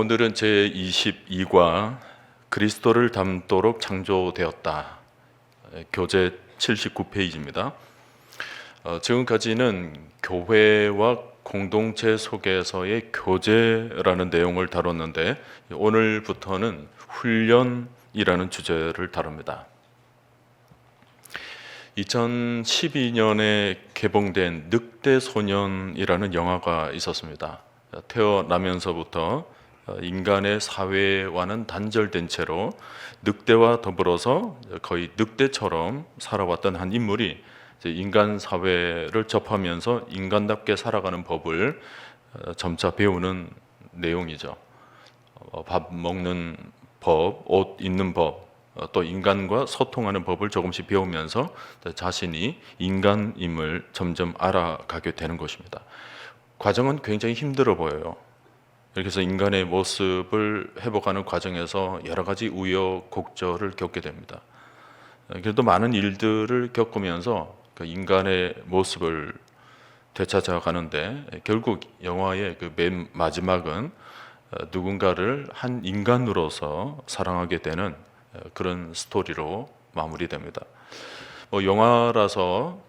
오늘은 제22과 그리스도를 닮도록 창조되었다. 교재 79페이지입니다. 지금까지는 교회와 공동체 속에서의 교제라는 내용을 다뤘는데 오늘부터는 훈련이라는 주제를 다룹니다. 2012년에 개봉된 늑대소년이라는 영화가 있었습니다. 태어나면서부터 인간의 사회와는 단절된 채로 늑대와 더불어서 거의 늑대처럼 살아왔던 한 인물이 인간 사회를 접하면서 인간답게 살아가는 법을 점차 배우는 내용이죠. 밥 먹는 법, 옷 입는 법, 또 인간과 소통하는 법을 조금씩 배우면서 자신이 인간임을 점점 알아가게 되는 것입니다. 과정은 굉장히 힘들어 보여요. 이렇게 해서 인간의 모습을 회복하는 과정에서 여러 가지 우여곡절을 겪게 됩니다. 그래도 많은 일들을 겪으면서 그 인간의 모습을 되찾아가는데 결국 영화의 그 맨 마지막은 누군가를 한 인간으로서 사랑하게 되는 그런 스토리로 마무리됩니다. 영화라서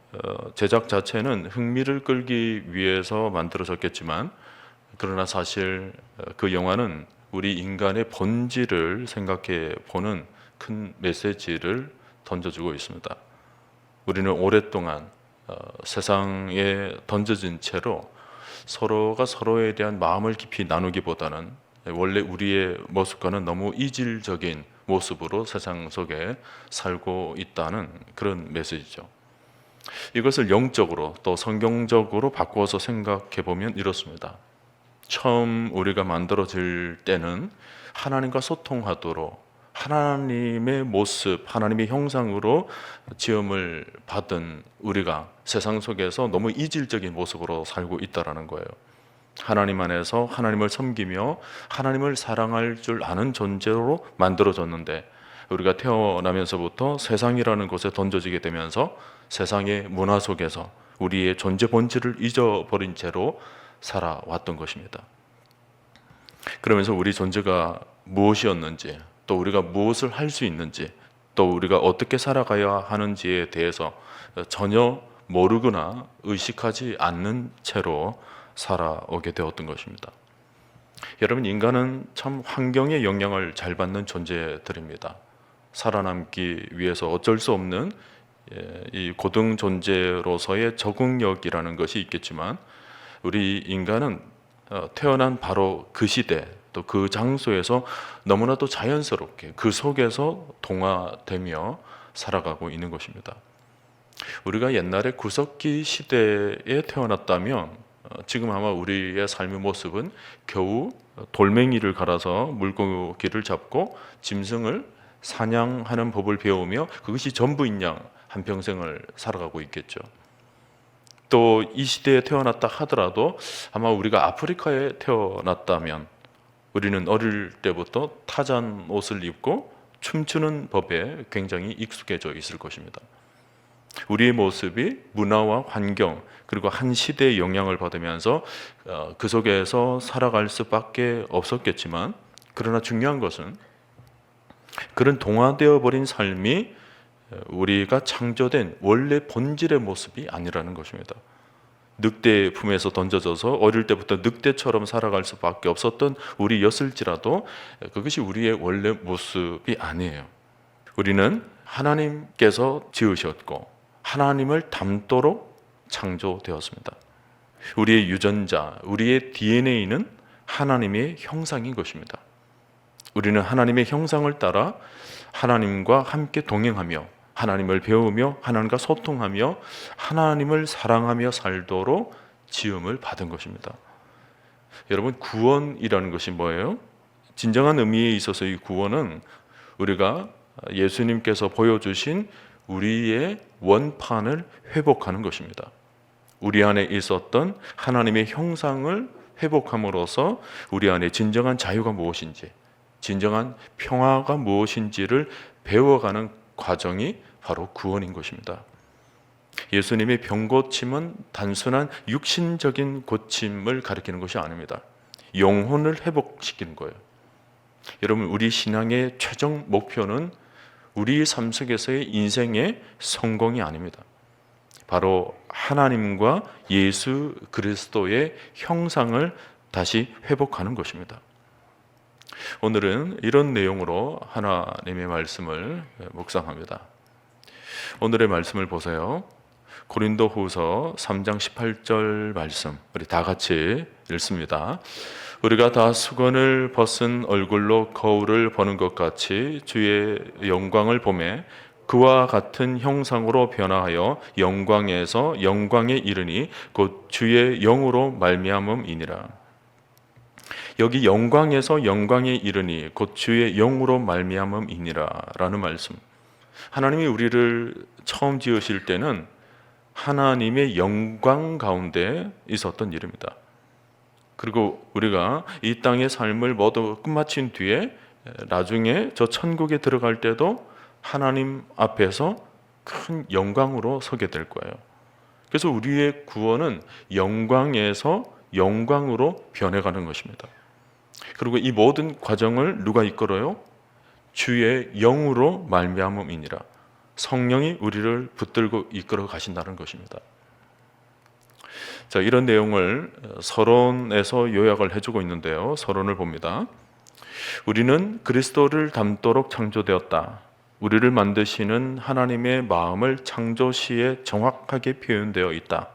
제작 자체는 흥미를 끌기 위해서 만들어졌겠지만 그러나 사실 그 영화는 우리 인간의 본질을 생각해 보는 큰 메시지를 던져주고 있습니다. 우리는 오랫동안 세상에 던져진 채로 서로가 서로에 대한 마음을 깊이 나누기보다는 원래 우리의 모습과는 너무 이질적인 모습으로 세상 속에 살고 있다는 그런 메시지죠. 이것을 영적으로 또 성경적으로 바꾸어서 생각해 보면 이렇습니다. 처음 우리가 만들어질 때는 하나님과 소통하도록 하나님의 모습, 하나님의 형상으로 지음을 받은 우리가 세상 속에서 너무 이질적인 모습으로 살고 있다는 거예요. 하나님 안에서 하나님을 섬기며 하나님을 사랑할 줄 아는 존재로 만들어졌는데 우리가 태어나면서부터 세상이라는 곳에 던져지게 되면서 세상의 문화 속에서 우리의 존재 본질을 잊어버린 채로 살아왔던 것입니다. 그러면서 우리 존재가 무엇이었는지, 또 우리가 무엇을 할 수 있는지, 또 우리가 어떻게 살아가야 하는지에 대해서 전혀 모르거나 의식하지 않는 채로 살아오게 되었던 것입니다. 여러분, 인간은 참 환경의 영향을 잘 받는 존재들입니다. 살아남기 위해서 어쩔 수 없는 이 고등 존재로서의 적응력이라는 것이 있겠지만 우리 인간은 태어난 바로 그 시대 또 그 장소에서 너무나도 자연스럽게 그 속에서 동화되며 살아가고 있는 것입니다. 우리가 옛날에 구석기 시대에 태어났다면 지금 아마 우리의 삶의 모습은 겨우 돌멩이를 갈아서 물고기를 잡고 짐승을 사냥하는 법을 배우며 그것이 전부인 양 한평생을 살아가고 있겠죠. 또 이 시대에 태어났다 하더라도 아마 우리가 아프리카에 태어났다면 우리는 어릴 때부터 타잔 옷을 입고 춤추는 법에 굉장히 익숙해져 있을 것입니다. 우리의 모습이 문화와 환경 그리고 한 시대의 영향을 받으면서 그 속에서 살아갈 수밖에 없었겠지만 그러나 중요한 것은 그런 동화되어 버린 삶이 우리가 창조된 원래 본질의 모습이 아니라는 것입니다. 늑대의 품에서 던져져서 어릴 때부터 늑대처럼 살아갈 수밖에 없었던 우리였을지라도 그것이 우리의 원래 모습이 아니에요. 우리는 하나님께서 지으셨고 하나님을 닮도록 창조되었습니다. 우리의 유전자, 우리의 DNA는 하나님의 형상인 것입니다. 우리는 하나님의 형상을 따라 하나님과 함께 동행하며 하나님을 배우며 하나님과 소통하며 하나님을 사랑하며 살도록 지음을 받은 것입니다. 여러분, 구원이라는 것이 뭐예요? 진정한 의미에 있어서 이 구원은 우리가 예수님께서 보여주신 우리의 원판을 회복하는 것입니다. 우리 안에 있었던 하나님의 형상을 회복함으로써 우리 안에 진정한 자유가 무엇인지, 진정한 평화가 무엇인지를 배워가는 과정이 바로 구원인 것입니다. 예수님의 병고침은 단순한 육신적인 고침을 가리키는 것이 아닙니다. 영혼을 회복시키는 거예요. 여러분, 우리 신앙의 최종 목표는 우리 삶 속에서의 인생의 성공이 아닙니다. 바로 하나님과 예수 그리스도의 형상을 다시 회복하는 것입니다. 오늘은 이런 내용으로 하나님의 말씀을 묵상합니다. 오늘의 말씀을 보세요. 고린도후서 3장 18절 말씀, 우리 다 같이 읽습니다. 우리가 다 수건을 벗은 얼굴로 거울을 보는 것 같이 주의 영광을 보매 그와 같은 형상으로 변화하여 영광에서 영광에 이르니 곧 주의 영으로 말미암음이니라. 여기 영광에서 영광에 이르니 곧 주의 영으로 말미암음이니라 라는 말씀. 하나님이 우리를 처음 지으실 때는 하나님의 영광 가운데 있었던 일입니다. 그리고 우리가 이 땅의 삶을 모두 끝마친 뒤에 나중에 저 천국에 들어갈 때도 하나님 앞에서 큰 영광으로 서게 될 거예요. 그래서 우리의 구원은 영광에서 영광으로 변해가는 것입니다. 그리고 이 모든 과정을 누가 이끌어요? 주의 영으로 말미암음이니라. 성령이 우리를 붙들고 이끌어 가신다는 것입니다. 자, 이런 내용을 서론에서 요약을 해주고 있는데요. 서론을 봅니다. 우리는 그리스도를 닮도록 창조되었다. 우리를 만드시는 하나님의 마음을 창조 시에 정확하게 표현되어 있다.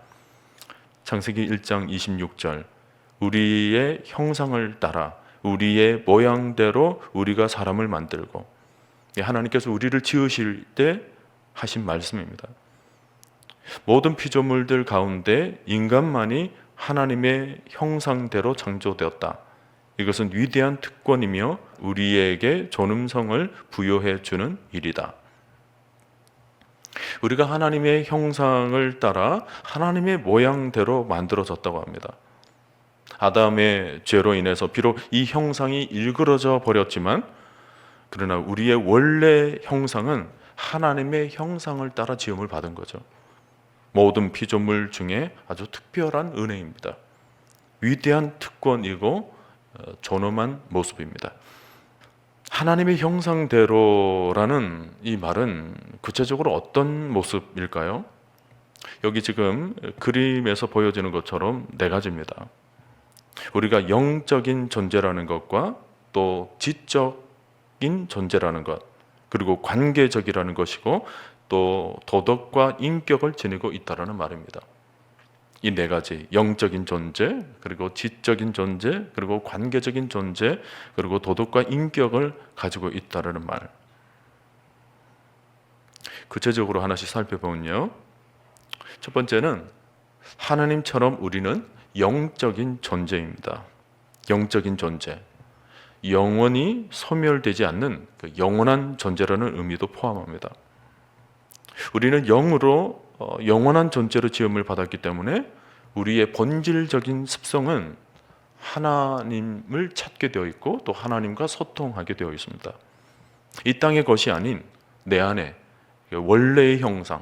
창세기 1장 26절, 우리의 형상을 따라 우리의 모양대로 우리가 사람을 만들고, 하나님께서 우리를 지으실 때 하신 말씀입니다. 모든 피조물들 가운데 인간만이 하나님의 형상대로 창조되었다. 이것은 위대한 특권이며 우리에게 존엄성을 부여해 주는 일이다. 우리가 하나님의 형상을 따라 하나님의 모양대로 만들어졌다고 합니다. 아담의 죄로 인해서 비록 이 형상이 일그러져 버렸지만, 그러나 우리의 원래 형상은 하나님의 형상을 따라 지음을 받은 거죠. 모든 피조물 중에 아주 특별한 은혜입니다. 위대한 특권이고 존엄한 모습입니다. 하나님의 형상대로라는 이 말은 구체적으로 어떤 모습일까요? 여기 지금 그림에서 보여지는 것처럼 네 가지입니다. 우리가 영적인 존재라는 것과 또 지적인 존재라는 것, 그리고 관계적이라는 것이고 또 도덕과 인격을 지니고 있다는 말입니다. 이 네 가지, 영적인 존재, 그리고 지적인 존재, 그리고 관계적인 존재, 그리고 도덕과 인격을 가지고 있다는 말. 구체적으로 하나씩 살펴보면요. 첫 번째는 하나님처럼 우리는 영적인 존재입니다. 영적인 존재. 영원히 소멸되지 않는 그 영원한 존재라는 의미도 포함합니다. 우리는 영으로 영원한 존재로 지음을 받았기 때문에 우리의 본질적인 습성은 하나님을 찾게 되어 있고 또 하나님과 소통하게 되어 있습니다. 이 땅의 것이 아닌 내 안에 원래의 형상,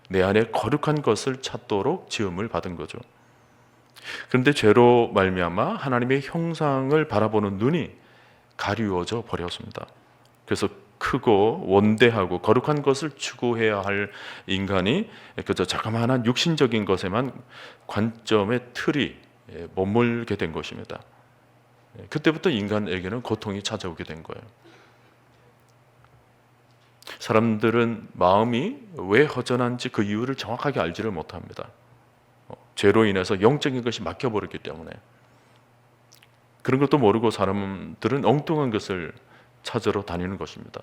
내 안에 거룩한 것을 찾도록 지음을 받은 거죠. 그런데 죄로 말미암아 하나님의 형상을 바라보는 눈이 가리워져 버렸습니다. 그래서 크고 원대하고 거룩한 것을 추구해야 할 인간이 그저 자그마한 육신적인 것에만 관점의 틀이 머물게 된 것입니다. 그때부터 인간에게는 고통이 찾아오게 된 거예요. 사람들은 마음이 왜 허전한지 그 이유를 정확하게 알지를 못합니다. 죄로 인해서 영적인 것이 막혀버렸기 때문에. 그런 것도 모르고 사람들은 엉뚱한 것을 찾으러 다니는 것입니다.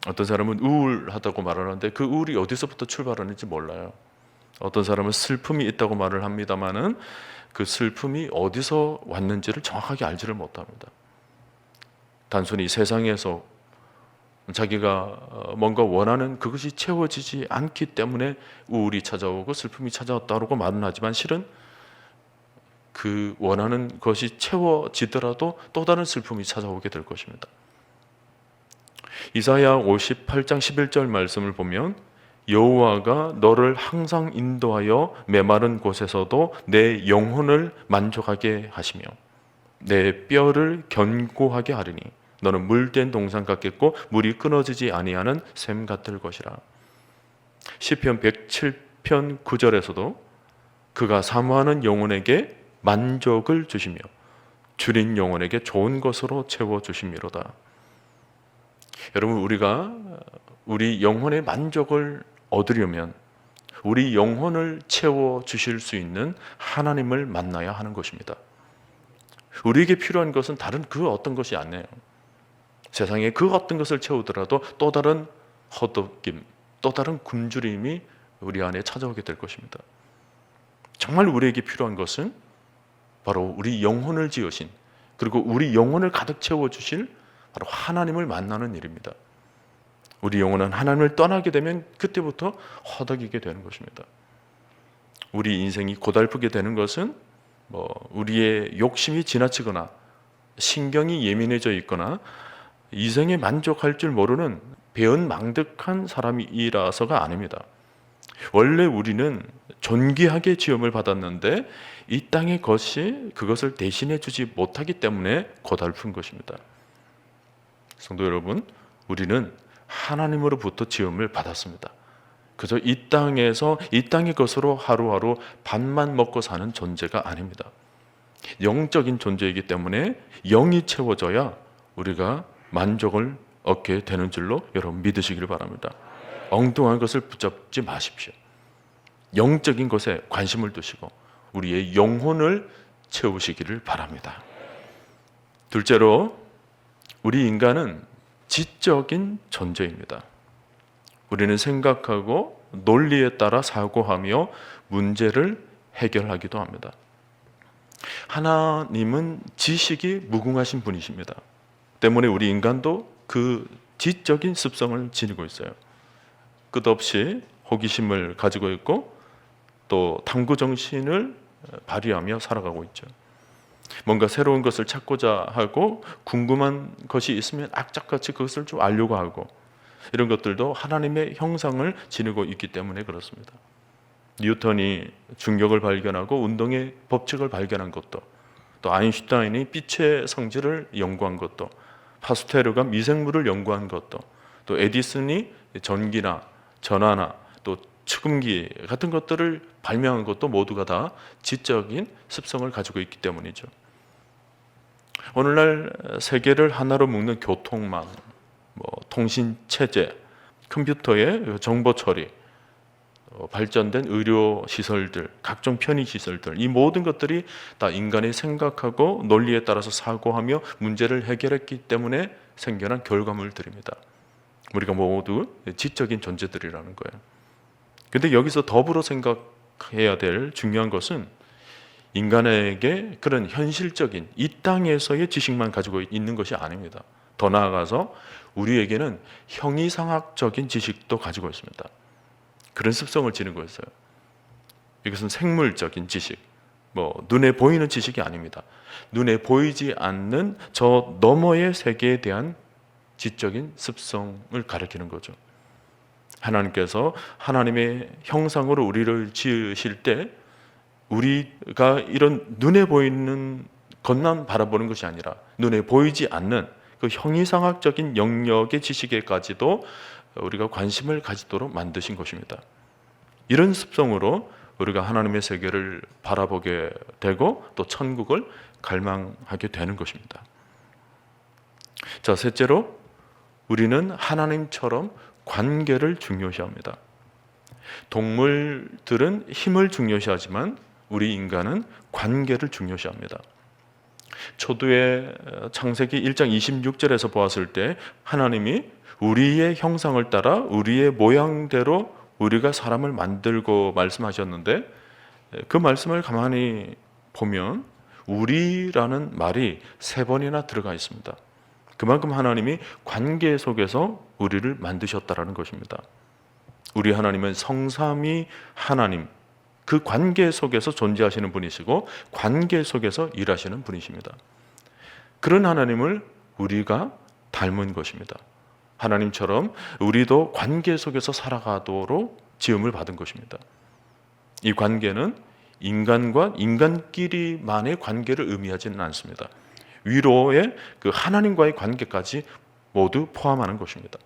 어떤 사람은 우울하다고 말을 하는데 그 우울이 어디서부터 출발하는지 몰라요. 어떤 사람은 슬픔이 있다고 말을 합니다마는 그 슬픔이 어디서 왔는지를 정확하게 알지를 못합니다. 단순히 세상에서 자기가 뭔가 원하는 그것이 채워지지 않기 때문에 우울이 찾아오고 슬픔이 찾아왔다고 말은 하지만 실은 그 원하는 것이 채워지더라도 또 다른 슬픔이 찾아오게 될 것입니다. 이사야 58장 11절 말씀을 보면 여호와가 너를 항상 인도하여 메마른 곳에서도 내 영혼을 만족하게 하시며, 내 뼈를 견고하게 하리니 너는 물된 동산 같겠고 물이 끊어지지 아니하는 샘 같을 것이라. 시편 107편 9절에서도 그가 사모하는 영혼에게 만족을 주시며 줄인 영혼에게 좋은 것으로 채워 주심이로다. 여러분, 우리가 우리 영혼의 만족을 얻으려면 우리 영혼을 채워 주실 수 있는 하나님을 만나야 하는 것입니다. 우리에게 필요한 것은 다른 그 어떤 것이 아니에요. 세상에 그 어떤 것을 채우더라도 또 다른 허덕임, 또 다른 굶주림이 우리 안에 찾아오게 될 것입니다. 정말 우리에게 필요한 것은 바로 우리 영혼을 지으신, 그리고 우리 영혼을 가득 채워주실 바로 하나님을 만나는 일입니다. 우리 영혼은 하나님을 떠나게 되면 그때부터 허덕이게 되는 것입니다. 우리 인생이 고달프게 되는 것은 우리의 욕심이 지나치거나 신경이 예민해져 있거나 이생에 만족할 줄 모르는 배은망덕한 사람이라서가 아닙니다. 원래 우리는 존귀하게 지음을 받았는데 이 땅의 것이 그것을 대신해 주지 못하기 때문에 고달픈 것입니다. 성도 여러분, 우리는 하나님으로부터 지음을 받았습니다. 그저 이 땅에서 이 땅의 것으로 하루하루 밥만 먹고 사는 존재가 아닙니다. 영적인 존재이기 때문에 영이 채워져야 우리가 만족을 얻게 되는 줄로 여러분 믿으시길 바랍니다. 엉뚱한 것을 붙잡지 마십시오. 영적인 것에 관심을 두시고 우리의 영혼을 채우시기를 바랍니다. 둘째로, 우리 인간은 지적인 존재입니다. 우리는 생각하고 논리에 따라 사고하며 문제를 해결하기도 합니다. 하나님은 지식이 무궁하신 분이십니다. 때문에 우리 인간도 그 지적인 습성을 지니고 있어요. 끝없이 호기심을 가지고 있고 또 탐구 정신을 발휘하며 살아가고 있죠. 뭔가 새로운 것을 찾고자 하고 궁금한 것이 있으면 악착같이 그것을 좀 알려고 하고, 이런 것들도 하나님의 형상을 지니고 있기 때문에 그렇습니다. 뉴턴이 중력을 발견하고 운동의 법칙을 발견한 것도, 또 아인슈타인이 빛의 성질을 연구한 것도, 파스테르가 미생물을 연구한 것도, 또 에디슨이 전기나 전화나 또 축음기 같은 것들을 발명한 것도 모두가 다 지적인 습성을 가지고 있기 때문이죠. 오늘날 세계를 하나로 묶는 교통망, 통신 체제, 컴퓨터의 정보 처리, 발전된 의료 시설들, 각종 편의 시설들, 이 모든 것들이 다 인간이 생각하고 논리에 따라서 사고하며 문제를 해결했기 때문에 생겨난 결과물들입니다. 우리가 모두 지적인 존재들이라는 거예요. 근데 여기서 더불어 생각해야 될 중요한 것은 인간에게 그런 현실적인 이 땅에서의 지식만 가지고 있는 것이 아닙니다. 더 나아가서 우리에게는 형이상학적인 지식도 가지고 있습니다. 그런 습성을 지니고 있어요. 이것은 생물적인 지식, 눈에 보이는 지식이 아닙니다. 눈에 보이지 않는 저 너머의 세계에 대한 지적인 습성을 가리키는 거죠. 하나님께서 하나님의 형상으로 우리를 지으실 때 우리가 이런 눈에 보이는 것만 바라보는 것이 아니라 눈에 보이지 않는 그 형이상학적인 영역의 지식에까지도 우리가 관심을 가지도록 만드신 것입니다. 이런 습성으로 우리가 하나님의 세계를 바라보게 되고 또 천국을 갈망하게 되는 것입니다. 자, 셋째로, 우리는 하나님처럼 관계를 중요시합니다. 동물들은 힘을 중요시하지만 우리 인간은 관계를 중요시합니다. 초두의 창세기 1장 26절에서 보았을 때 하나님이 우리의 형상을 따라 우리의 모양대로 우리가 사람을 만들고 말씀하셨는데, 그 말씀을 가만히 보면 우리라는 말이 3번이나 들어가 있습니다. 그만큼 하나님이 관계 속에서 우리를 만드셨다라는 것입니다. 우리 하나님은 성삼위 하나님, 그 관계 속에서 존재하시는 분이시고 관계 속에서 일하시는 분이십니다. 그런 하나님을 우리가 닮은 것입니다. 하나님처럼 우리도 관계 속에서 살아가도록 지음을 받은 것입니다. 이 관계는 인간과 인간끼리만의 관계를 의미하지는 않습니다. 위로의 그 하나님과의 관계까지 모두 포함하는 것입니다.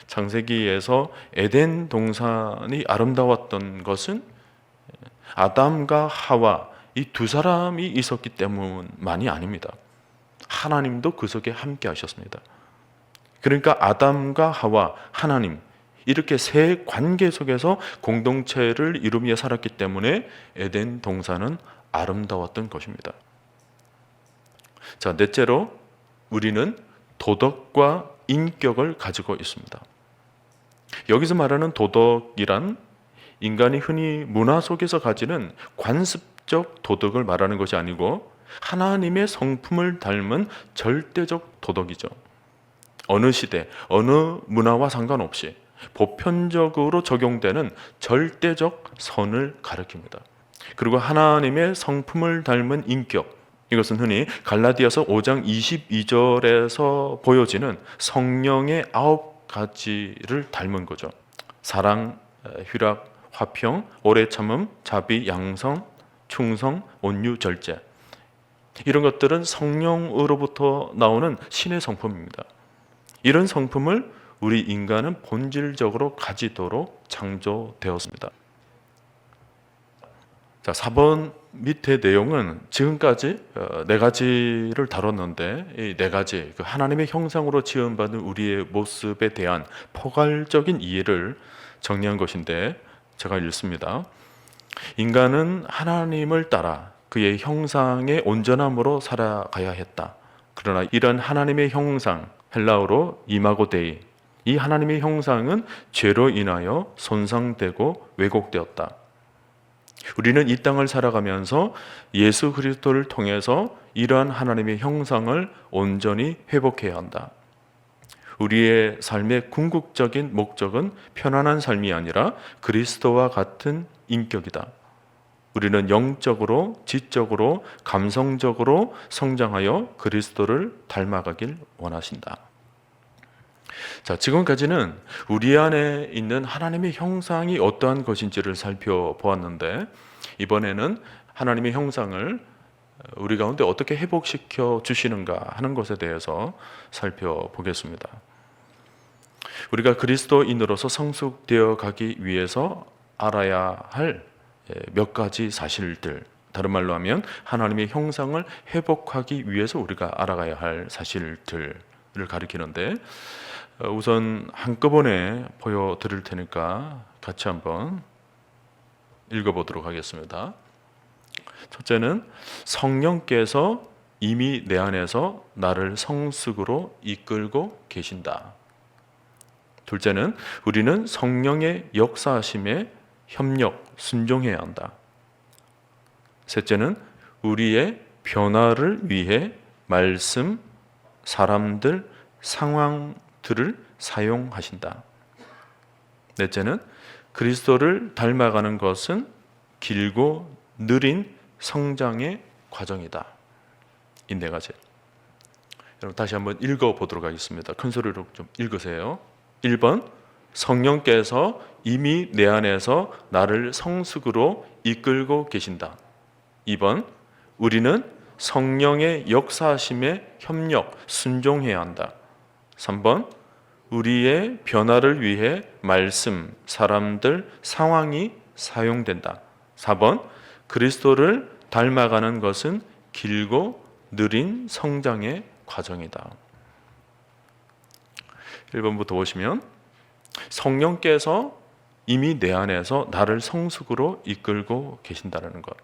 창세기에서 에덴 동산이 아름다웠던 것은 아담과 하와 이 두 사람이 있었기 때문만이 아닙니다. 하나님도 그 속에 함께 하셨습니다. 그러니까 아담과 하와, 하나님 이렇게 세 관계 속에서 공동체를 이루며 살았기 때문에 에덴 동산은 아름다웠던 것입니다. 자, 넷째로 우리는 도덕과 인격을 가지고 있습니다. 여기서 말하는 도덕이란 인간이 흔히 문화 속에서 가지는 관습적 도덕을 말하는 것이 아니고 하나님의 성품을 닮은 절대적 도덕이죠. 어느 시대, 어느 문화와 상관없이 보편적으로 적용되는 절대적 선을 가리킵니다. 그리고 하나님의 성품을 닮은 인격, 이것은 흔히 갈라디아서 5장 22절에서 보여지는 성령의 9가지를 닮은 거죠. 사랑, 희락, 화평, 오래 참음, 자비, 양성, 충성, 온유, 절제. 이런 것들은 성령으로부터 나오는 신의 성품입니다. 이런 성품을 우리 인간은 본질적으로 가지도록 창조되었습니다. 자, 4번 밑에 내용은 지금까지 4가지를 다뤘는데 이 4가지 그 하나님의 형상으로 지음받은 우리의 모습에 대한 포괄적인 이해를 정리한 것인데 제가 읽습니다. 인간은 하나님을 따라 그의 형상의 온전함으로 살아가야 했다. 그러나 이런 하나님의 형상, 헬라어로 이마고데이, 이 하나님의 형상은 죄로 인하여 손상되고 왜곡되었다. 우리는 이 땅을 살아가면서 예수 그리스도를 통해서 이러한 하나님의 형상을 온전히 회복해야 한다. 우리의 삶의 궁극적인 목적은 편안한 삶이 아니라 그리스도와 같은 인격이다. 우리는 영적으로, 지적으로, 감성적으로 성장하여 그리스도를 닮아가길 원하신다. 자, 지금까지는 우리 안에 있는 하나님의 형상이 어떠한 것인지를 살펴보았는데 이번에는 하나님의 형상을 우리 가운데 어떻게 회복시켜 주시는가 하는 것에 대해서 살펴보겠습니다. 우리가 그리스도인으로서 성숙되어 가기 위해서 알아야 할 몇 가지 사실들, 다른 말로 하면 하나님의 형상을 회복하기 위해서 우리가 알아가야 할 사실들을 가리키는데 우선 한꺼번에 보여드릴 테니까 같이 한번 읽어보도록 하겠습니다. 첫째는 성령께서 이미 내 안에서 나를 성숙으로 이끌고 계신다. 둘째는 우리는 성령의 역사하심에 협력, 순종해야 한다. 셋째는 우리의 변화를 위해 말씀, 사람들, 상황들을 사용하신다. 넷째는 그리스도를 닮아가는 것은 길고 느린 성장의 과정이다. 이 4가지. 여러분 다시 한번 읽어보도록 하겠습니다. 큰 소리로 좀 읽으세요. 1번 성령께서 이미 내 안에서 나를 성숙으로 이끌고 계신다. 2번 우리는 성령의 역사하심에 협력, 순종해야 한다. 3번 우리의 변화를 위해 말씀, 사람들, 상황이 사용된다. 4번 그리스도를 닮아가는 것은 길고 느린 성장의 과정이다. 1번부터 보시면 성령께서 이미 내 안에서 나를 성숙으로 이끌고 계신다는 것.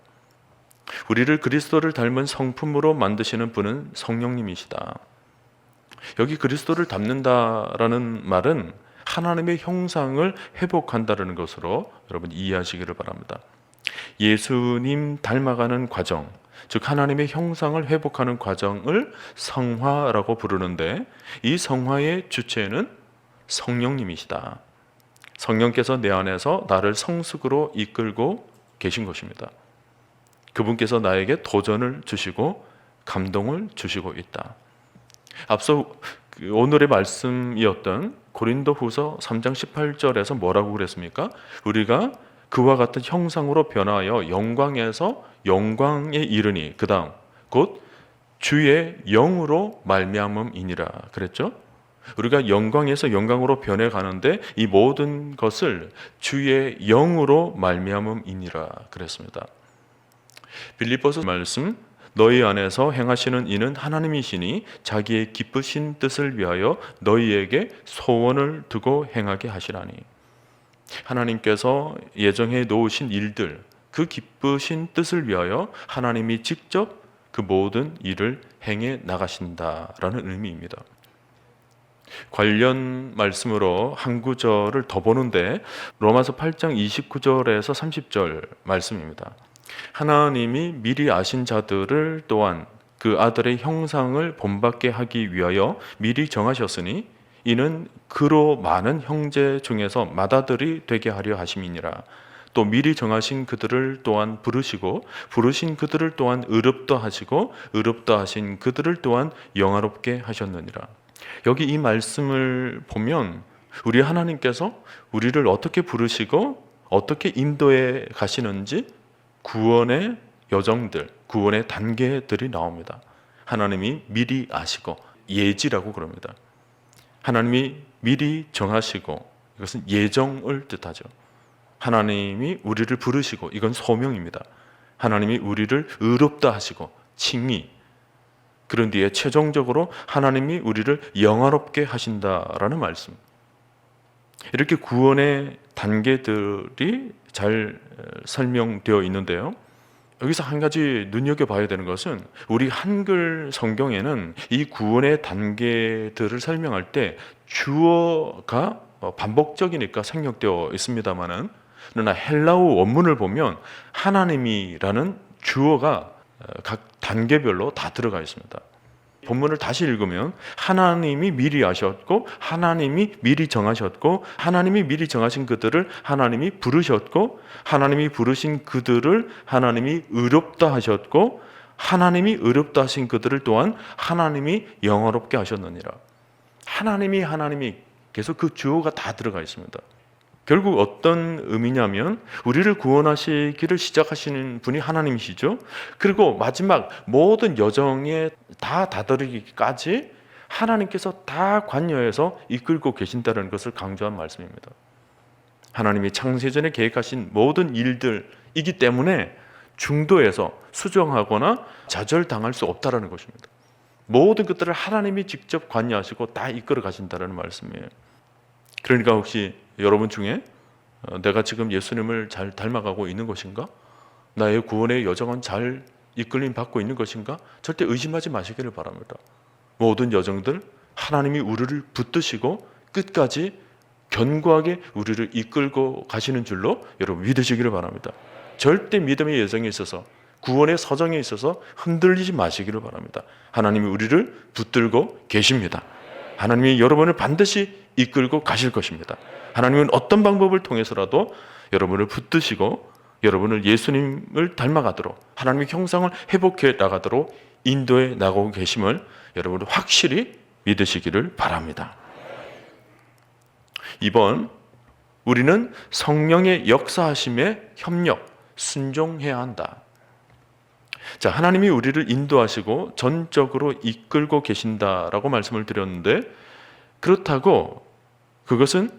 우리를 그리스도를 닮은 성품으로 만드시는 분은 성령님이시다. 여기 그리스도를 닮는다라는 말은 하나님의 형상을 회복한다는 것으로 여러분 이해하시기를 바랍니다. 예수님 닮아가는 과정, 즉 하나님의 형상을 회복하는 과정을 성화라고 부르는데 이 성화의 주체는 성령님이시다. 성령께서 내 안에서 나를 성숙으로 이끌고 계신 것입니다. 그분께서 나에게 도전을 주시고 감동을 주시고 있다. 앞서 오늘의 말씀이었던 고린도후서 3장 18절에서 뭐라고 그랬습니까? 우리가 그와 같은 형상으로 변화하여 영광에서 영광에 이르니 그 다음 곧 주의 영으로 말미암음이니라 그랬죠? 우리가 영광에서 영광으로 변해가는데 이 모든 것을 주의 영으로 말미암음이니라 그랬습니다. 빌립보서 말씀, 너희 안에서 행하시는 이는 하나님이시니 자기의 기쁘신 뜻을 위하여 너희에게 소원을 두고 행하게 하시라니. 하나님께서 예정해 놓으신 일들, 그 기쁘신 뜻을 위하여 하나님이 직접 그 모든 일을 행해 나가신다라는 의미입니다. 관련 말씀으로 한 구절을 더 보는데 로마서 8장 29절에서 30절 말씀입니다. 하나님이 미리 아신 자들을 또한 그 아들의 형상을 본받게 하기 위하여 미리 정하셨으니 이는 그로 많은 형제 중에서 맏아들이 되게 하려 하심이니라. 또 미리 정하신 그들을 또한 부르시고 부르신 그들을 또한 의롭다 하시고 의롭다 하신 그들을 또한 영화롭게 하셨느니라. 여기 이 말씀을 보면 우리 하나님께서 우리를 어떻게 부르시고 어떻게 인도해 가시는지 구원의 여정들, 구원의 단계들이 나옵니다. 하나님이 미리 아시고 예지라고 그럽니다. 하나님이 미리 정하시고 이것은 예정을 뜻하죠. 하나님이 우리를 부르시고 이건 소명입니다. 하나님이 우리를 의롭다 하시고 칭의, 그런 뒤에 최종적으로 하나님이 우리를 영화롭게 하신다라는 말씀. 이렇게 구원의 단계들이 잘 설명되어 있는데요. 여기서 한 가지 눈여겨봐야 되는 것은 우리 한글 성경에는 이 구원의 단계들을 설명할 때 주어가 반복적이니까 생략되어 있습니다만은, 그러나 헬라어 원문을 보면 하나님이라는 주어가 각 단계별로 다 들어가 있습니다. 본문을 다시 읽으면 하나님이 미리 아셨고 하나님이 미리 정하셨고 하나님이 미리 정하신 그들을 하나님이 부르셨고 하나님이 부르신 그들을 하나님이 의롭다 하셨고 하나님이 의롭다 하신 그들을 또한 하나님이 영화롭게 하셨느니라. 하나님이 계속 그 주어가 다 들어가 있습니다. 결국 어떤 의미냐면 우리를 구원하시기를 시작하시는 분이 하나님이시죠. 그리고 마지막 모든 여정에 다 다다르기까지 하나님께서 다 관여해서 이끌고 계신다는 것을 강조한 말씀입니다. 하나님이 창세전에 계획하신 모든 일들이기 때문에 중도에서 수정하거나 좌절당할 수 없다는 것입니다. 모든 것들을 하나님이 직접 관여하시고 다 이끌어 가신다는 말씀이에요. 그러니까 혹시 여러분 중에 내가 지금 예수님을 잘 닮아가고 있는 것인가? 나의 구원의 여정은 잘 이끌림 받고 있는 것인가? 절대 의심하지 마시기를 바랍니다. 모든 여정들 하나님이 우리를 붙드시고 끝까지 견고하게 우리를 이끌고 가시는 줄로 여러분 믿으시기를 바랍니다. 절대 믿음의 여정에 있어서 구원의 서정에 있어서 흔들리지 마시기를 바랍니다. 하나님이 우리를 붙들고 계십니다. 하나님이 여러분을 반드시 이끌고 가실 것입니다. 하나님은 어떤 방법을 통해서라도 여러분을 붙드시고 여러분을 예수님을 닮아가도록 하나님의 형상을 회복해 나가도록 인도해 나가고 계심을 여러분은 확실히 믿으시기를 바랍니다. 2번, 우리는 성령의 역사하심에 협력, 순종해야 한다. 자, 하나님이 우리를 인도하시고 전적으로 이끌고 계신다라고 말씀을 드렸는데, 그렇다고 그것은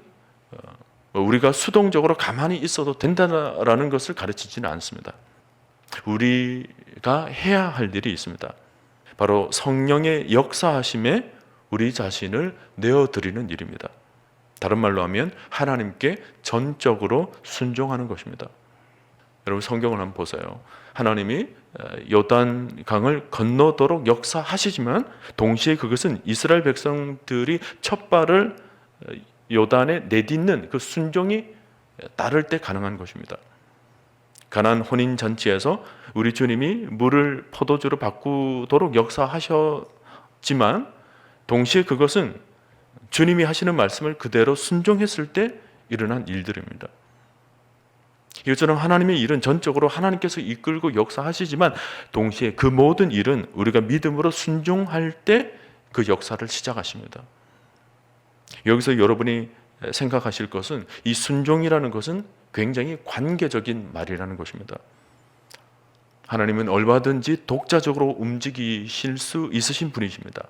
우리가 수동적으로 가만히 있어도 된다라는 것을 가르치지는 않습니다. 우리가 해야 할 일이 있습니다. 바로 성령의 역사하심에 우리 자신을 내어드리는 일입니다. 다른 말로 하면 하나님께 전적으로 순종하는 것입니다. 여러분 성경을 한번 보세요. 하나님이 요단 강을 건너도록 역사하시지만 동시에 그것은 이스라엘 백성들이 첫 발을 요단에 내딛는 그 순종이 따를 때 가능한 것입니다. 가나안 혼인 잔치에서 우리 주님이 물을 포도주로 바꾸도록 역사하셨지만 동시에 그것은 주님이 하시는 말씀을 그대로 순종했을 때 일어난 일들입니다. 이것처럼 하나님의 일은 전적으로 하나님께서 이끌고 역사하시지만 동시에 그 모든 일은 우리가 믿음으로 순종할 때 그 역사를 시작하십니다. 여기서 여러분이 생각하실 것은 이 순종이라는 것은 굉장히 관계적인 말이라는 것입니다. 하나님은 얼마든지 독자적으로 움직이실 수 있으신 분이십니다.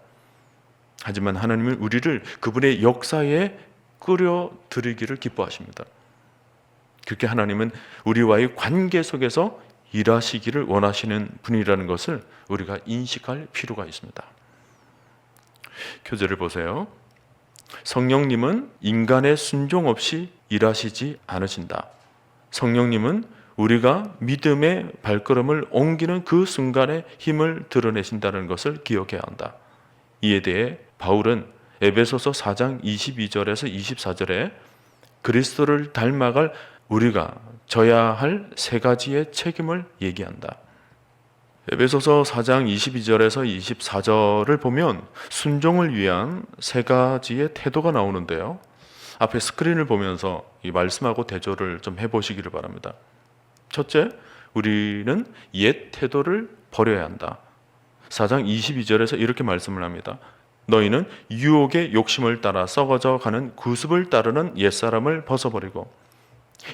하지만 하나님은 우리를 그분의 역사에 끌어들이기를 기뻐하십니다. 그렇게 하나님은 우리와의 관계 속에서 일하시기를 원하시는 분이라는 것을 우리가 인식할 필요가 있습니다. 교재를 보세요. 성령님은 인간의 순종 없이 일하시지 않으신다. 성령님은 우리가 믿음의 발걸음을 옮기는 그 순간에 힘을 드러내신다는 것을 기억해야 한다. 이에 대해 바울은 에베소서 4장 22절에서 24절에 그리스도를 닮아갈 우리가 져야 할 세 가지의 책임을 얘기한다. 에베소서 4장 22절에서 24절을 보면 순종을 위한 세 가지의 태도가 나오는데요. 앞에 스크린을 보면서 이 말씀하고 대조를 좀 해보시기를 바랍니다. 첫째, 우리는 옛 태도를 버려야 한다. 4장 22절에서 이렇게 말씀을 합니다. 너희는 유혹의 욕심을 따라 썩어져 가는 구습을 따르는 옛사람을 벗어버리고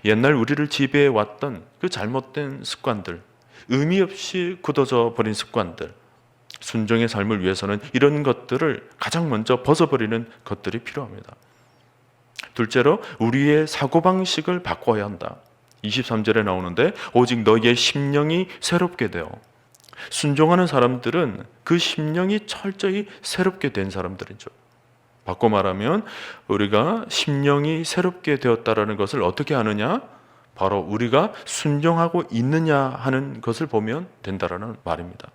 옛날 우리를 지배해왔던 그 잘못된 습관들, 의미 없이 굳어져 버린 습관들, 순종의 삶을 위해서는 이런 것들을 가장 먼저 벗어버리는 것들이 필요합니다. 둘째로 우리의 사고방식을 바꿔야 한다. 23절에 나오는데 오직 너희의 심령이 새롭게 되어, 순종하는 사람들은 그 심령이 철저히 새롭게 된 사람들이죠. 바꿔 말하면 우리가 심령이 새롭게 되었다라는 것을 어떻게 아느냐? 바로 우리가 순종하고 있느냐 하는 것을 보면 된다라는 말입니다.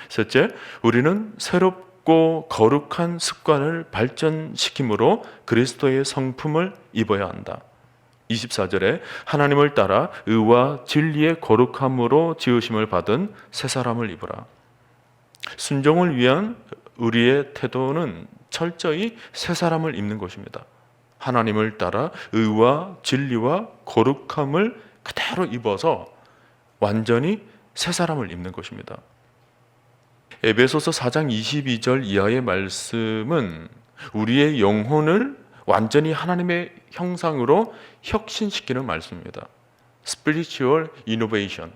셋째, 우리는 새롭고 거룩한 습관을 발전시킴으로 그리스도의 성품을 입어야 한다. 24절에 하나님을 따라 의와 진리의 거룩함으로 지으심을 받은 새 사람을 입으라. 순종을 위한 우리의 태도는 철저히 새 사람을 입는 것입니다. 하나님을 따라 의와 진리와 거룩함을 그대로 입어서 완전히 새 사람을 입는 것입니다. 에베소서 4장 22절 이하의 말씀은 우리의 영혼을 완전히 하나님의 형상으로 혁신시키는 말씀입니다. Spiritual Innovation.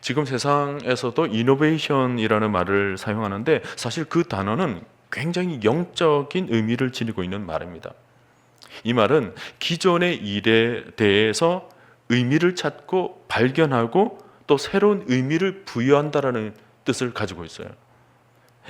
지금 세상에서도 이노베이션이라는 말을 사용하는데 사실 그 단어는 굉장히 영적인 의미를 지니고 있는 말입니다. 이 말은 기존의 일에 대해서 의미를 찾고 발견하고 또 새로운 의미를 부여한다라는 뜻을 가지고 있어요.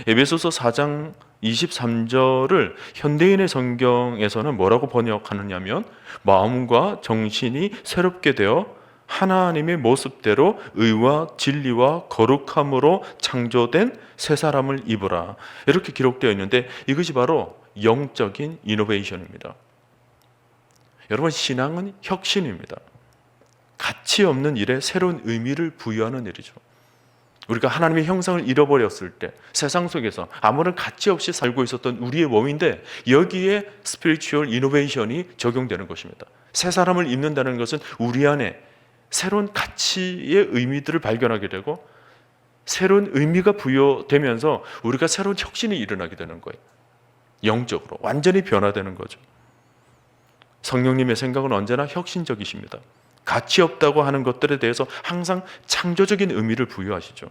에베소서 4장 23절을 현대인의 성경에서는 뭐라고 번역하느냐면 마음과 정신이 새롭게 되어 하나님의 모습대로 의와 진리와 거룩함으로 창조된 새 사람을 입으라, 이렇게 기록되어 있는데 이것이 바로 영적인 이노베이션입니다. 여러분, 신앙은 혁신입니다. 가치 없는 일에 새로운 의미를 부여하는 일이죠. 우리가 하나님의 형상을 잃어버렸을 때 세상 속에서 아무런 가치 없이 살고 있었던 우리의 몸인데 여기에 스피리추얼 이노베이션이 적용되는 것입니다. 새 사람을 입는다는 것은 우리 안에 새로운 가치의 의미들을 발견하게 되고 새로운 의미가 부여되면서 우리가 새로운 혁신이 일어나게 되는 거예요. 영적으로 완전히 변화되는 거죠. 성령님의 생각은 언제나 혁신적이십니다. 가치 없다고 하는 것들에 대해서 항상 창조적인 의미를 부여하시죠.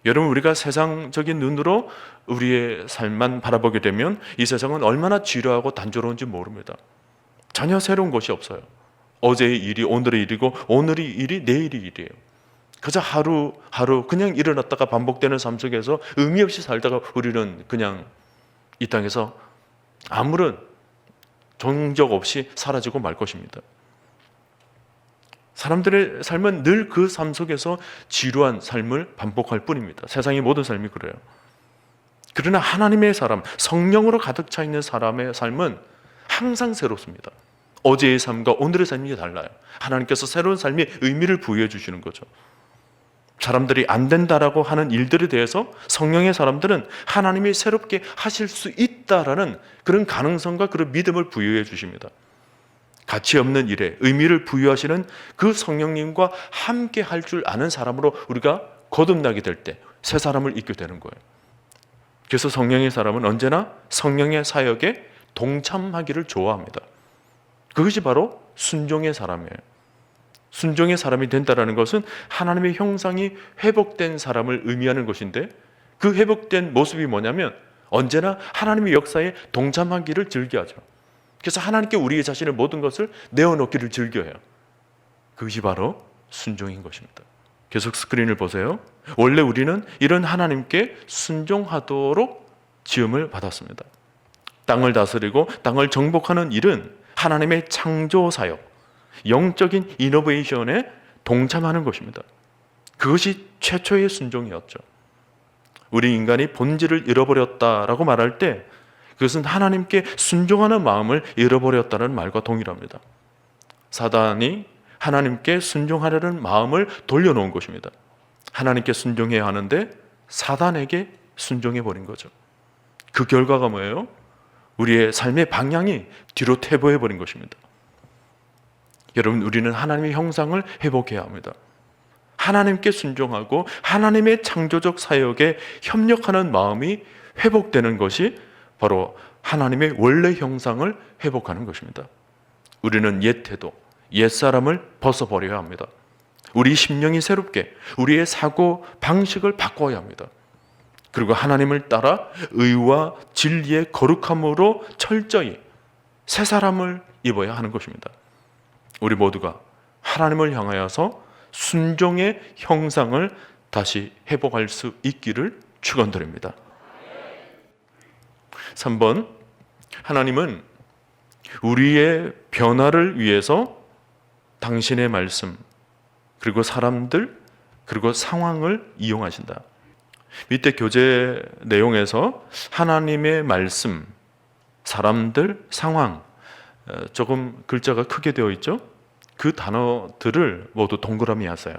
여러분, 우리가 세상적인 눈으로 우리의 삶만 바라보게 되면 이 세상은 얼마나 지루하고 단조로운지 모릅니다. 전혀 새로운 것이 없어요. 어제의 일이 오늘의 일이고 오늘의 일이 내일의 일이에요. 그저 하루하루 그냥 일어났다가 반복되는 삶 속에서 의미 없이 살다가 우리는 그냥 이 땅에서 아무런 종적 없이 사라지고 말 것입니다. 사람들의 삶은 늘 그 삶 속에서 지루한 삶을 반복할 뿐입니다. 세상의 모든 삶이 그래요. 그러나 하나님의 사람, 성령으로 가득 차 있는 사람의 삶은 항상 새롭습니다. 어제의 삶과 오늘의 삶이 달라요. 하나님께서 새로운 삶의 의미를 부여해 주시는 거죠. 사람들이 안 된다라고 하는 일들에 대해서 성령의 사람들은 하나님이 새롭게 하실 수 있다라는 그런 가능성과 그런 믿음을 부여해 주십니다. 가치 없는 일에 의미를 부여하시는 그 성령님과 함께 할 줄 아는 사람으로 우리가 거듭나게 될 때 새 사람을 입게 되는 거예요. 그래서 성령의 사람은 언제나 성령의 사역에 동참하기를 좋아합니다. 그것이 바로 순종의 사람이에요. 순종의 사람이 된다라는 것은 하나님의 형상이 회복된 사람을 의미하는 것인데, 그 회복된 모습이 뭐냐면 언제나 하나님의 역사에 동참하기를 즐겨하죠. 그래서 하나님께 우리의 자신의 모든 것을 내어놓기를 즐겨해요. 그것이 바로 순종인 것입니다. 계속 스크린을 보세요. 원래 우리는 이런 하나님께 순종하도록 지음을 받았습니다. 땅을 다스리고 땅을 정복하는 일은 하나님의 창조 사역, 영적인 이노베이션에 동참하는 것입니다. 그것이 최초의 순종이었죠. 우리 인간이 본질을 잃어버렸다라고 말할 때 그것은 하나님께 순종하는 마음을 잃어버렸다는 말과 동일합니다. 사단이 하나님께 순종하려는 마음을 돌려놓은 것입니다. 하나님께 순종해야 하는데 사단에게 순종해버린 거죠. 그 결과가 뭐예요? 우리의 삶의 방향이 뒤로 퇴보해버린 것입니다. 여러분, 우리는 하나님의 형상을 회복해야 합니다. 하나님께 순종하고 하나님의 창조적 사역에 협력하는 마음이 회복되는 것이 바로 하나님의 원래 형상을 회복하는 것입니다. 우리는 옛 태도, 옛 사람을 벗어버려야 합니다. 우리 심령이 새롭게 우리의 사고 방식을 바꿔야 합니다. 그리고 하나님을 따라 의와 진리의 거룩함으로 철저히 새 사람을 입어야 하는 것입니다. 우리 모두가 하나님을 향하여서 순종의 형상을 다시 회복할 수 있기를 축원드립니다. 3번, 하나님은 우리의 변화를 위해서 당신의 말씀, 그리고 사람들, 그리고 상황을 이용하신다. 밑에 교재 내용에서 하나님의 말씀, 사람들, 상황, 조금 글자가 크게 되어 있죠? 그 단어들을 모두 동그라미 하세요.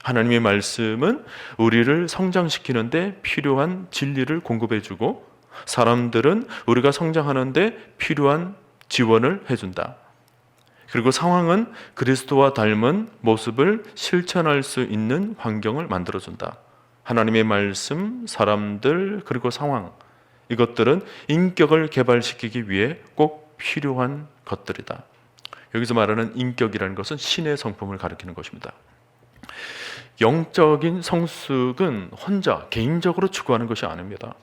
하나님의 말씀은 우리를 성장시키는데 필요한 진리를 공급해주고, 사람들은 우리가 성장하는데 필요한 지원을 해준다. 그리고 상황은 그리스도와 닮은 모습을 실천할 수 있는 환경을 만들어준다. 하나님의 말씀, 사람들, 그리고 상황, 이것들은 인격을 개발시키기 위해 꼭 필요한 것들이다. 여기서 말하는 인격이라는 것은 신의 성품을 가리키는 것입니다. 영적인 성숙은 혼자 개인적으로 추구하는 것이 아닙니다.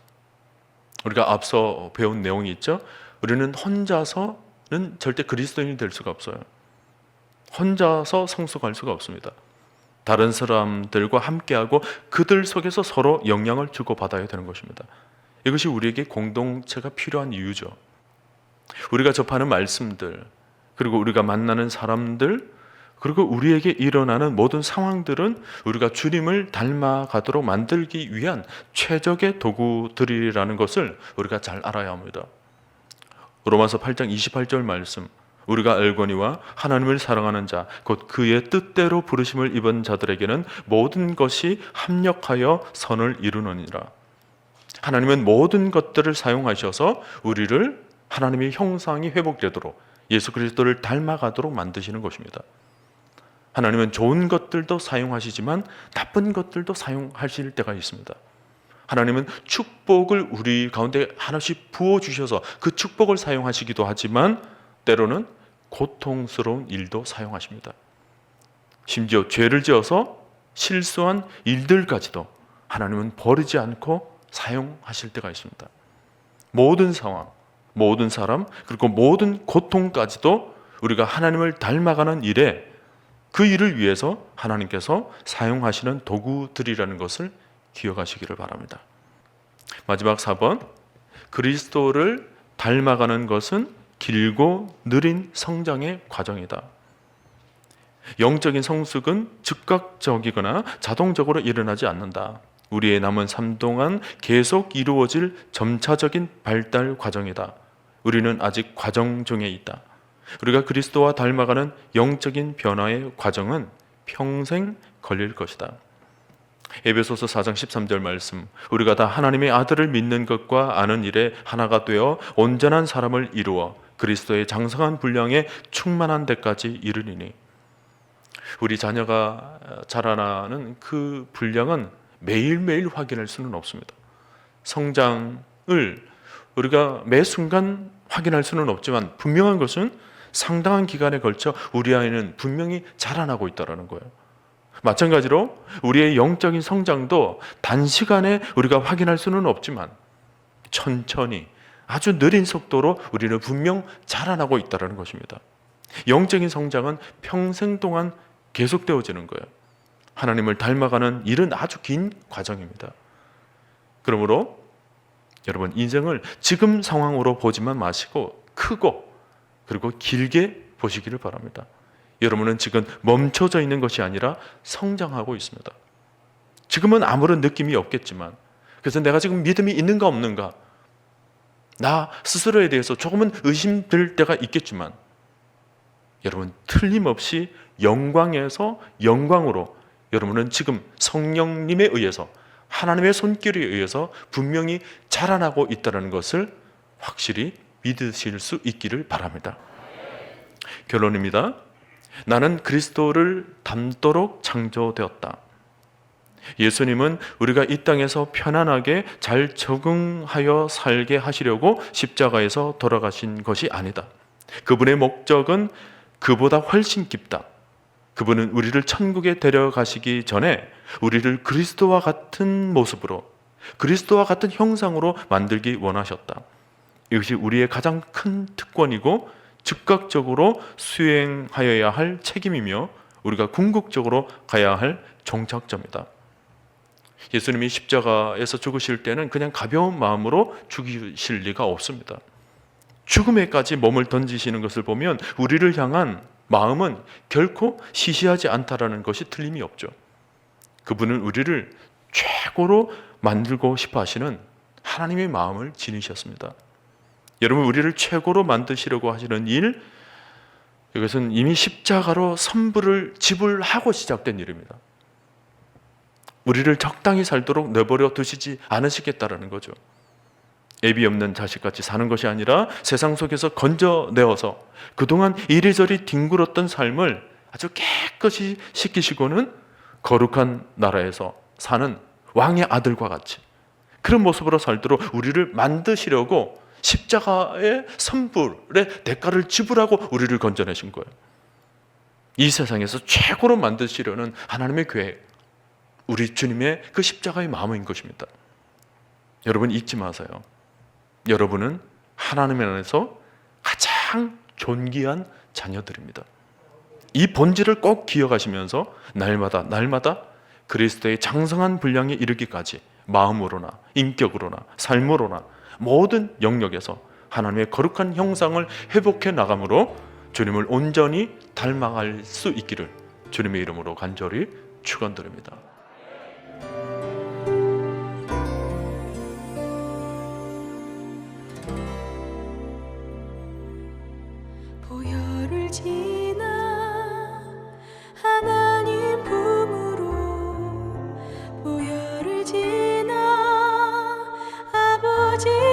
우리가 앞서 배운 내용이 있죠. 우리는 혼자서는 절대 그리스도인이 될 수가 없어요. 혼자서 성숙할 수가 없습니다. 다른 사람들과 함께하고 그들 속에서 서로 영향을 주고받아야 되는 것입니다. 이것이 우리에게 공동체가 필요한 이유죠. 우리가 접하는 말씀들, 그리고 우리가 만나는 사람들, 그리고 우리에게 일어나는 모든 상황들은 우리가 주님을 닮아가도록 만들기 위한 최적의 도구들이라는 것을 우리가 잘 알아야 합니다. 로마서 8장 28절 말씀, 우리가 알거니와 하나님을 사랑하는 자, 곧 그의 뜻대로 부르심을 입은 자들에게는 모든 것이 합력하여 선을 이루느니라. 하나님은 모든 것들을 사용하셔서 우리를 하나님의 형상이 회복되도록, 예수 그리스도를 닮아가도록 만드시는 것입니다. 하나님은 좋은 것들도 사용하시지만 나쁜 것들도 사용하실 때가 있습니다. 하나님은 축복을 우리 가운데 하나씩 부어주셔서 그 축복을 사용하시기도 하지만 때로는 고통스러운 일도 사용하십니다. 심지어 죄를 지어서 실수한 일들까지도 하나님은 버리지 않고 사용하실 때가 있습니다. 모든 상황, 모든 사람, 그리고 모든 고통까지도 우리가 하나님을 닮아가는 일에, 그 일을 위해서 하나님께서 사용하시는 도구들이라는 것을 기억하시기를 바랍니다. 마지막 4번, 그리스도를 닮아가는 것은 길고 느린 성장의 과정이다. 영적인 성숙은 즉각적이거나 자동적으로 일어나지 않는다. 우리의 남은 삶 동안 계속 이루어질 점차적인 발달 과정이다. 우리는 아직 과정 중에 있다. 우리가 그리스도와 닮아가는 영적인 변화의 과정은 평생 걸릴 것이다. 에베소서 4장 13절 말씀, 우리가 다 하나님의 아들을 믿는 것과 아는 일에 하나가 되어 온전한 사람을 이루어 그리스도의 장성한 분량에 충만한 데까지 이르리니. 우리 자녀가 자라나는 그 분량은 매일매일 확인할 수는 없습니다. 성장을 우리가 매 순간 확인할 수는 없지만 분명한 것은 상당한 기간에 걸쳐 우리 아이는 분명히 자라나고 있다는 거예요. 마찬가지로 우리의 영적인 성장도 단시간에 우리가 확인할 수는 없지만 천천히 아주 느린 속도로 우리는 분명 자라나고 있다는 것입니다. 영적인 성장은 평생 동안 계속되어지는 거예요. 하나님을 닮아가는 일은 아주 긴 과정입니다. 그러므로 여러분, 인생을 지금 상황으로 보지만 마시고 크고 그리고 길게 보시기를 바랍니다. 여러분은 지금 멈춰져 있는 것이 아니라 성장하고 있습니다. 지금은 아무런 느낌이 없겠지만, 그래서 내가 지금 믿음이 있는가 없는가, 나 스스로에 대해서 조금은 의심될 때가 있겠지만, 여러분 틀림없이 영광에서 영광으로 여러분은 지금 성령님에 의해서, 하나님의 손길에 의해서 분명히 자라나고 있다는 것을 확실히 믿으실 수 있기를 바랍니다. 결론입니다. 나는 그리스도를 닮도록 창조되었다. 예수님은 우리가 이 땅에서 편안하게 잘 적응하여 살게 하시려고 십자가에서 돌아가신 것이 아니다. 그분의 목적은 그보다 훨씬 깊다. 그분은 우리를 천국에 데려가시기 전에 우리를 그리스도와 같은 모습으로, 그리스도와 같은 형상으로 만들기 원하셨다. 이것이 우리의 가장 큰 특권이고 즉각적으로 수행하여야 할 책임이며 우리가 궁극적으로 가야 할 종착점이다. 예수님이 십자가에서 죽으실 때는 그냥 가벼운 마음으로 죽이실 리가 없습니다. 죽음에까지 몸을 던지시는 것을 보면 우리를 향한 마음은 결코 시시하지 않다라는 것이 틀림이 없죠. 그분은 우리를 최고로 만들고 싶어 하시는 하나님의 마음을 지니셨습니다. 여러분, 우리를 최고로 만드시려고 하시는 일, 이것은 이미 십자가로 선불을 지불하고 시작된 일입니다. 우리를 적당히 살도록 내버려 두시지 않으시겠다라는 거죠. 애비 없는 자식같이 사는 것이 아니라 세상 속에서 건져내어서 그동안 이리저리 뒹굴었던 삶을 아주 깨끗이 씻기시고는 거룩한 나라에서 사는 왕의 아들과 같이 그런 모습으로 살도록 우리를 만드시려고 십자가의 선불의 대가를 지불하고 우리를 건져내신 거예요. 이 세상에서 최고로 만드시려는 하나님의 계획, 우리 주님의 그 십자가의 마음인 것입니다. 여러분 잊지 마세요. 여러분은 하나님 안에서 가장 존귀한 자녀들입니다. 이 본질을 꼭 기억하시면서 날마다 그리스도의 장성한 분량에 이르기까지 마음으로나 인격으로나 삶으로나 모든 영역에서 하나님의 거룩한 형상을 회복해 나감으로 주님을 온전히 닮아갈 수 있기를 주님의 이름으로 간절히 축원드립니다. 보혈을 지나 하나님 품으로 보혈을 지나 아버지